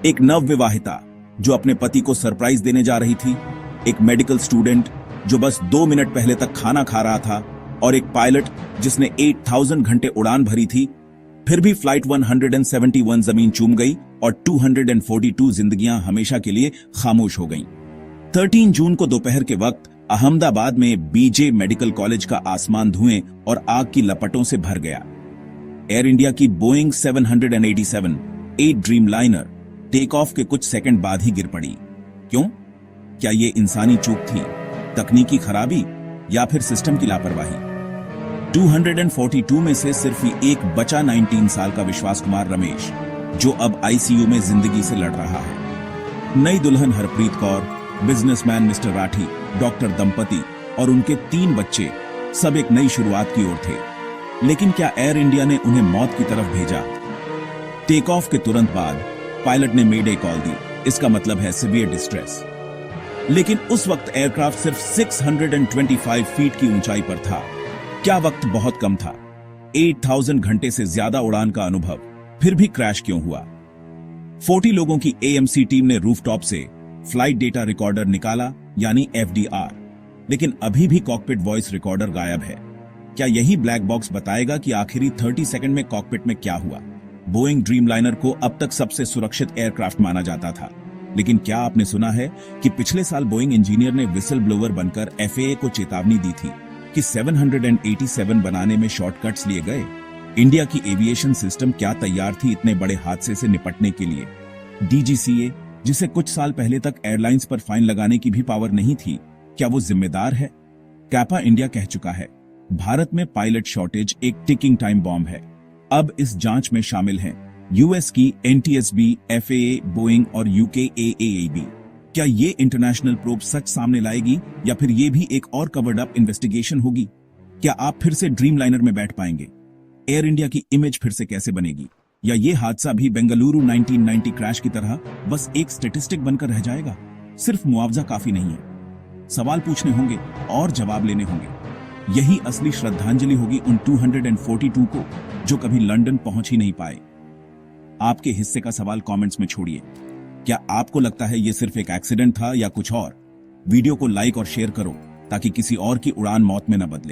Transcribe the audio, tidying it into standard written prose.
एक नवविवाहिता जो अपने पति को सरप्राइज देने जा रही थी, एक मेडिकल स्टूडेंट जो बस 2 मिनट पहले तक खाना खा रहा था, और एक पायलट जिसने 8000 घंटे उड़ान भरी थी। फिर भी फ्लाइट 171 जमीन चूम गई और 242 जिंदगियां हमेशा के लिए खामोश हो गईं। 13 जून को दोपहर के वक्त अहमदाबाद में बीजे मेडिकल कॉलेज का आसमान धुएं और आग की लपटों से भर गया। एयर इंडिया की बोइंग 787 8 ड्रीमलाइनर टेक ऑफ के कुछ सेकंड बाद ही गिर पड़ी। क्यों? क्या ये इंसानी चूक थी, तकनीकी खराबी, या फिर सिस्टम की लापरवाही? 242 में से सिर्फ ही एक बचा 19 साल का विश्वास कुमार रमेश, जो अब आईसीयू में जिंदगी से लड़ रहा है। नई दुल्हन Harpreet Kaur, businessman mister Rathi, doctor दंपति और उनके 3 बच्चे सब एक नई शुरुआत की ओर थे। लेकिन क्या एयर इंडिया ने उन्हें मौत की तरफ भेजा? टेक ऑफ के तुरंत बाद पायलट ने मेडे कॉल दी। इसका मतलब है सीवियर डिस्ट्रेस। लेकिन उस वक्त एयरक्राफ्ट सिर्फ 625 फीट की ऊंचाई पर था। क्या वक्त बहुत कम था? 8000 घंटे से ज्यादा उड़ान का अनुभव, फिर भी क्रैश क्यों हुआ? 40 लोगों की एएमसी टीम ने रूफटॉप से फ्लाइट डेटा रिकॉर्डर निकाला, यानी एफडीआर, लेकिन अभी भी कॉकपिट वॉइस रिकॉर्डर गायब है। क्या यही ब्लैक बॉक्स बताएगा कि आखिरी 30 सेकंड में कॉकपिट में क्या हुआ? बोइंग ड्रीमलाइनर को अब तक सबसे सुरक्षित एयरक्राफ्ट माना जाता था, लेकिन क्या आपने सुना है कि पिछले साल बोइंग इंजीनियर ने विसल ब्लोअर बनकर एफएए को चेतावनी दी थी कि 787 बनाने में शॉर्टकट्स लिए गए? इंडिया की एविएशन सिस्टम क्या तैयार थी इतने बड़े हादसे से निपटने के लिए? डीजीसीए, जिसे कुछ साल पहले तक एयरलाइंस पर फाइन लगाने की भी पावर नहीं थी, क्या वो जिम्मेदार है? कैपा इंडिया कह चुका है, भारत में पायलट शॉर्टेज एक टिकिंग टाइम बॉम्ब है। अब इस जांच में शामिल हैं यूएस की एनटीएसबी, एफएए, बोइंग और यूके एएबी। क्या ये इंटरनेशनल प्रोब सच सामने लाएगी, या फिर ये भी एक और कवर्ड अप इन्वेस्टिगेशन होगी? क्या आप फिर से ड्रीमलाइनर में बैठ पाएंगे? एयर इंडिया की इमेज फिर से कैसे बनेगी? या ये हादसा भी बेंगलुरु 1990 क्रैश की तरह बस एक स्टेटिस्टिक बनकर रह जाएगा? सिर्फ मुआवजा काफी नहीं है। सवाल पूछने होंगे और जवाब लेने होंगे। यही असली श्रद्धांजलि होगी उन 242 को जो कभी लंदन पहुंच ही नहीं पाए। आपके हिस्से का सवाल कमेंट्स में छोड़िए। क्या आपको लगता है ये सिर्फ एक एक्सीडेंट था या कुछ और? वीडियो को लाइक और शेयर करो ताकि किसी और की उड़ान मौत में न बदले।